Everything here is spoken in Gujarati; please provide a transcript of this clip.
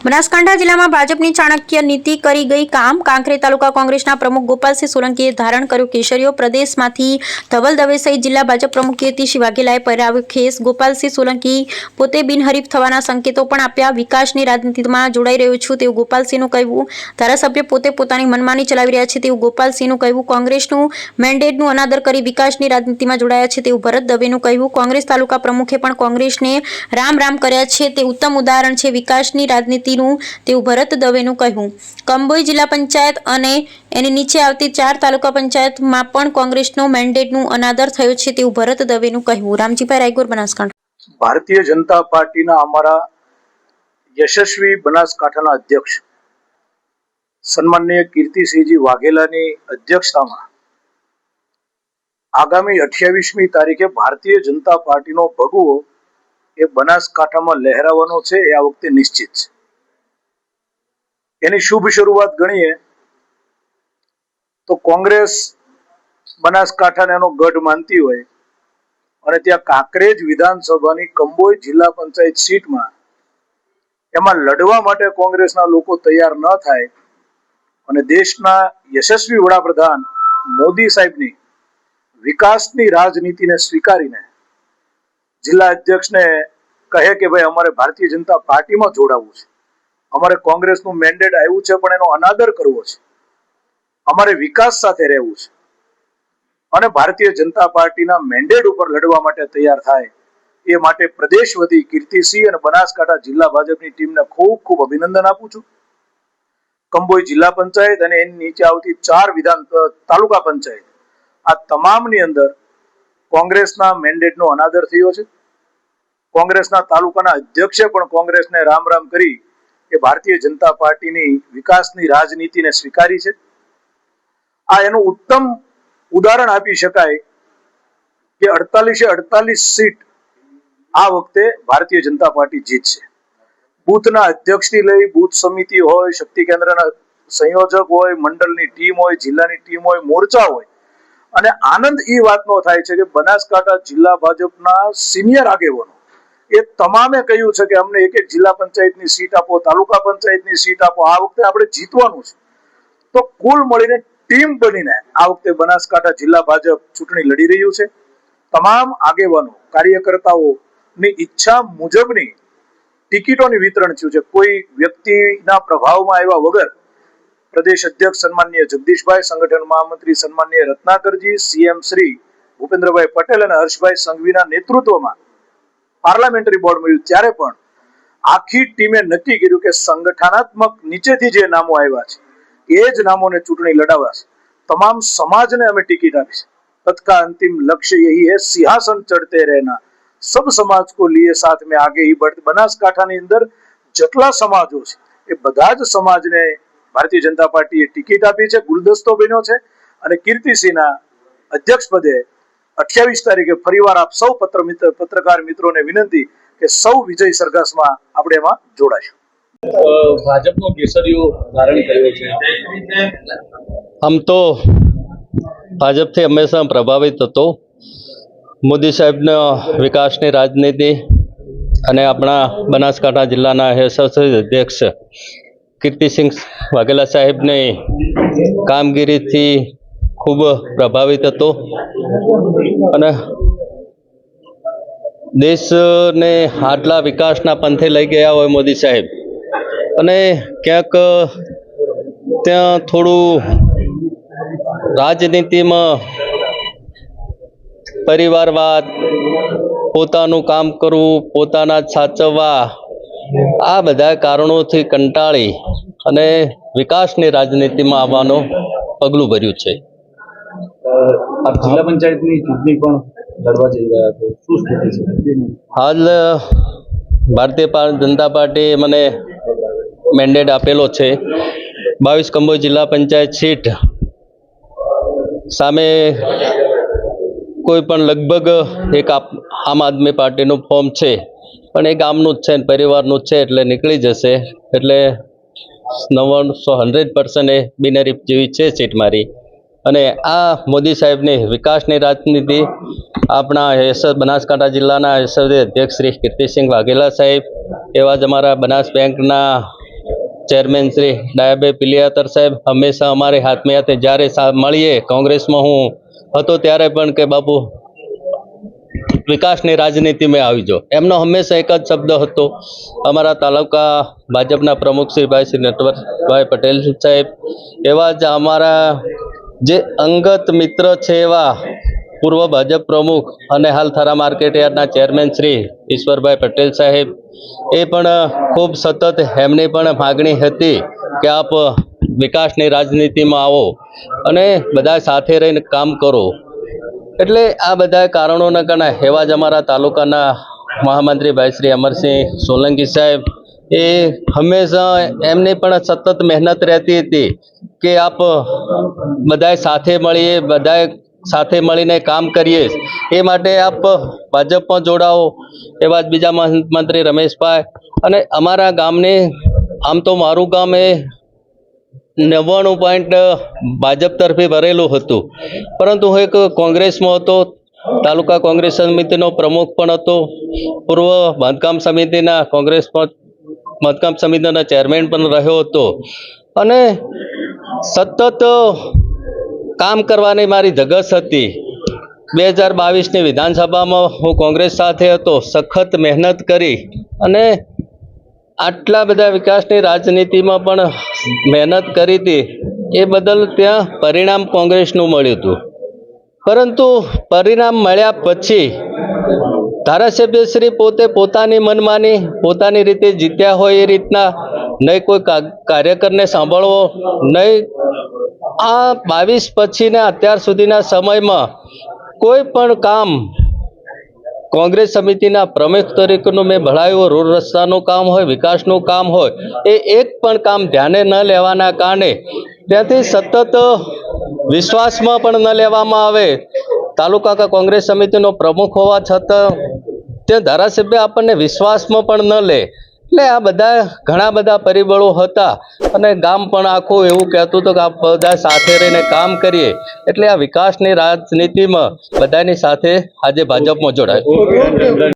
બનાસકાંઠા જિલ્લામાં ભાજપની ચાણક્ય નીતિ કરી ગઈ કામ. કાંકરેજ તાલુકા કોંગ્રેસના પ્રમુખ ગોપાલસિંહ સોલંકીએ ધારણ કર્યો કેસરીયો. પ્રદેશમાંથી ધવલ દવે સહિત જિલ્લા ભાજપ પ્રમુખ કીર્તિસિંહ વાઘેલાએ પહેરાવ્યો ખેસ. ગોપાલસિંહ સોલંકી પોતે બિનહરીફ થવાના સંકેતો પણ આપ્યા. વિકાસની રાજનીતિમાં જોડાઈ રહ્યો છું તેવું ગોપાલસિંહનું કહેવું. ધારાસભ્ય પોતે પોતાની મનમાની ચલાવી રહ્યા છે તેવું ગોપાલસિંહનું કહેવું. કોંગ્રેસનું મેન્ડેટનું અનાદર કરી વિકાસની રાજનીતિમાં જોડાયા છે તેવું ભરત દવેનું કહેવું. કોંગ્રેસ તાલુકા પ્રમુખે પણ કોંગ્રેસને રામ રામ કર્યા છે તે ઉત્તમ ઉદાહરણ છે વિકાસની રાજનીતિ તેવું ભરત દવેનું કહેવું. કંબોઈ જિલ્લા પંચાયત અને એની નીચે આવતી 4 તાલુકા પંચાયતમાં પણ કોંગ્રેસનો મેન્ડેટનું અનાદર થયો છે તેવું ભરત દવેનું કહેવું. રામજીભાઈ રાયગોર, બનાસકાંઠા. ભારતીય જનતા પાર્ટીના અમારા યશસ્વી બનાસકાંઠાના અધ્યક્ષ સન્માનનીય કીર્તિસિંહજી વાઘેલાની અધ્યક્ષતામાં આગામી 28મી તારીખે ભારતીય જનતા પાર્ટીનો ભગવો એ બનાસકાંઠામાં લહેરાવાનો છે એ આ વખતે નિશ્ચિત છે. એની શુભ શરૂઆત ગણીએ તો કોંગ્રેસ બનાસકાંઠાને એનો ગઢ માનતી હોય અને ત્યાં કાંકરેજ વિધાનસભાની કંબોઈ જિલ્લા પંચાયત સીટમાં એમાં લડવા માટે કોંગ્રેસના લોકો તૈયાર ન થાય અને દેશના યશસ્વી વડાપ્રધાન મોદી સાહેબની વિકાસની રાજનીતિને સ્વીકારીને જિલ્લા અધ્યક્ષને કહે કે ભાઈ અમારે ભારતીય જનતા પાર્ટીમાં જોડાવવું છે, અમારે કોંગ્રેસનું મેન્ડેટ આવ્યું છે પણ એનો અનાદર કરવો છે, અમારે વિકાસ સાથે રહેવું છે અને ભારતીય જનતા પાર્ટીના મેન્ડેટ ઉપર લડવા માટે તૈયાર થાય એ માટે પ્રદેશ વતી કીર્તિસિંહ અને બનાસકાંઠા જિલ્લા ભાજપની ટીમને ખૂબ ખૂબ અભિનંદન આપું છું. કંબોઈ જિલ્લા પંચાયત અને એની નીચે આવતી 4 તાલુકા પંચાયત આ તમામની અંદર કોંગ્રેસના મેન્ડેટનો અનાદર થયો છે. કોંગ્રેસના તાલુકાના અધ્યક્ષે પણ કોંગ્રેસને રામ રામ કરી એ ભારતીય જનતા પાર્ટીની વિકાસની રાજનીતિને સ્વીકારી છે. આ એનું ઉત્તમ ઉદાહરણ આપી શકાય કે 48 સીટ આ વખતે ભારતીય જનતા પાર્ટી જીતશે. બૂથના અધ્યક્ષથી લઈ બૂથ સમિતિ હોય, શક્તિ કેન્દ્રના સંયોજક હોય, મંડળની ટીમ હોય, જિલ્લાની ટીમ હોય, મોરચા હોય અને આનંદ એ વાતનો થાય છે કે બનાસકાંઠા જિલ્લા ભાજપના સિનિયર આગેવાનો એ તમામે કહ્યું છે કે અમને એક જિલ્લા પંચાયતની સીટ આપો, તાલુકા પંચાયતની સીટ આપો, આ વખતે આપણે જીતવાનું છે. તો કુલ મળીને ટીમ બનીને આ વખતે બનાસકાંઠા જિલ્લા ભાજપ ચૂંટણી લડી રહ્યું છે. તમામ આગેવાનો કાર્યકર્તાઓની ઈચ્છા મુજબની ટિકિટોની વિતરણ થયું છે. કોઈ વ્યક્તિના પ્રભાવમાં આવ્યા વગર પ્રદેશ અધ્યક્ષ સન્માનનીય જગદીશભાઈ, સંગઠન મહામંત્રી સન્માનનીય રત્નાકરજી, સીએમ શ્રી ભૂપેન્દ્રભાઈ પટેલ અને હર્ષભાઈ સંઘવીના નેતૃત્વમાં પાર્લામેન્ટરી બોર્ડ મળ્યું ત્યારે પણ આખી ટીમે નક્કી કર્યું કે સંગઠનાત્મક નીચેથી જે નામો આવ્યા છે એ જ નામોને ચૂંટણી લડાવવા છે. તમામ સમાજને અમે ટિકિટ આપી છે. તત્કા અંતિમ લક્ष्य यही है सिंहासन चढ़ते रहना, सब समाज को लिए साथ में आगे ही बढ़ते. બનાસકાંઠાની અંદર જેટલા સમાજો છે એ બધા જ સમાજને ભારતીય જનતા પાર્ટીએ ટિકિટ આપી છે, ગુલદસ્તો બન્યો છે અને કીર્તિસિંહના અધ્યક્ષ પદે 28 તારીખે ફરીવાર આપ સૌ પત્રકાર મિત્રોને વિનંતી કે સૌ વિજય સરઘસમાં આપણે એમાં જોડાશું. ભાજપનો કેસરીયો ધારણ કર્યો છે. આમ તો ભાજપથી હંમેશા પ્રભાવિત હતો. મોદી સાહેબના વિકાસની રાજનીતિ અને આપણા બનાસકાંઠા જિલ્લાના યશસ્વી અધ્યક્ષ કીર્તિસિંહ વાઘેલા સાહેબની કામગીરીથી ખૂબ પ્રભાવિત હતો અને દેશને આટલા વિકાસના પંથે લઈ ગયા હોય મોદી સાહેબ અને ક્યાંક ત્યાં થોડું રાજનીતિમાં પરિવારવાદ, પોતાનું કામ કરવું, પોતાના જ સાચવવા, આ બધા કારણોથી કંટાળી અને વિકાસની રાજનીતિમાં આવવાનું પગલું ભર્યું છે. જિલ્લા પંચાયતની ચૂંટણી પણ લડવા જઈ રહ્યા છો, શું સ્થિતિ છે? હાલ ભારતીય જનતા પાર્ટીએ મને મેન્ડેટ આપેલો છે. 22 કંબોઈ જિલ્લા પંચાયત સીટ સામે કોઈ પણ લગભગ એક આમ આદમી પાર્ટીનું ફોર્મ છે પણ એ ગામનું જ છે ને પરિવારનું જ છે એટલે નીકળી જશે. એટલે 100% એ બિનહરીફ જેવી છે સીટ મારી. અને આ મોદી સાહેબની વિકાસની રાજનીતિ આપણા બનાસકાંઠા જિલ્લાના યશસ્વી અધ્યક્ષ શ્રી કીર્તિસિંહ વાઘેલા સાહેબ, એવા જ અમારા બનાસ બેંકના ચેરમેન શ્રી ડાયાભાઈ પિલિયાતર સાહેબ હંમેશા અમારે હાથમાં હાથે જ્યારે મળીએ કોંગ્રેસમાં હું હતો ત્યારે પણ કે બાપુ વિકાસની રાજનીતિમાં આવજો, એમનો હંમેશા એક જ શબ્દ હતો. અમારા તાલુકા ભાજપના પ્રમુખ શ્રી નટવરભાઈ પટેલ સાહેબ, એવા જ અમારા જે અંગત મિત્ર છે એવા પૂર્વ ભાજપ પ્રમુખ અને હાલ થરા માર્કેટ યાર્ડના ચેરમેન શ્રી ઈશ્વરભાઈ પટેલ સાહેબ, એ પણ ખૂબ સતત એમની પણ માગણી હતી કે આપ વિકાસની રાજનીતિમાં આવો અને બધા સાથે રહીને કામ કરો. એટલે આ બધા કારણોના કારણે એવા જ અમારા તાલુકાના મહામંત્રી ભાઈ શ્રી અમરસિંહ સોલંકી સાહેબ, એ હંમેશા એમની પણ સતત મહેનત રહેતી હતી કે આપ બધાએ સાથે મળીએ, બધાએ સાથે મળીને કામ કરીએ, એ માટે આપ ભાજપમાં જોડાઓ. એવા જ બીજા મંત્રી રમેશભાઈ, અને અમારા ગામને આમ તો મારું ગામ એ 99% ભાજપ તરફી ભરેલું હતું, પરંતુ હું એક કોંગ્રેસમાં હતો, તાલુકા કોંગ્રેસ સમિતિનો પ્રમુખ પણ હતો, પૂર્વ બાંધકામ સમિતિના બાંધકામ સમિતિના ચેરમેન પણ રહ્યો હતો, અને સતત કામ કરવાની મારી ધગશ હતી. 2022ની વિધાનસભામાં હું કોંગ્રેસ સાથે હતો, સખત મહેનત કરી અને આટલા બધા વિકાસની રાજનીતિમાં પણ મહેનત કરી હતી. એ બદલ ત્યાં પરિણામ કોંગ્રેસનું મળ્યું હતું, પરંતુ પરિણામ મળ્યા પછી ધારાસભ્યશ્રી પોતે પોતાની મનમાની પોતાની રીતે જીત્યા હોય એ રીતના નહીં કોઈ કાર્યકરને સાંભળવો, નહીં આ 22 પછીના અત્યાર સુધીના સમયમાં કોઈ પણ કામ કોંગ્રેસ સમિતિના પ્રમુખ તરીકેનું મેં ભણાવ્યું, રોડ રસ્તાનું કામ હોય, વિકાસનું કામ હોય, એ એક પણ કામ ધ્યાને ન લેવાના કારણે ત્યાંથી સતત વિશ્વાસમાં પણ ન લેવામાં આવે. તાલુકા કોંગ્રેસ સમિતિનો પ્રમુખ હોવા છતાં ત્યાં ધારાસભ્ય આપણને વિશ્વાસમાં પણ ન લે. એટલે આ બધા ઘણા બધા પરિબળો હતા, અને ગામ પણ આખું એવું કહેતું હતું કે આપ બધા સાથે રહીને કામ કરીએ. એટલે આ વિકાસની રાજનીતિમાં બધાની સાથે આજે ભાજપમાં જોડાય.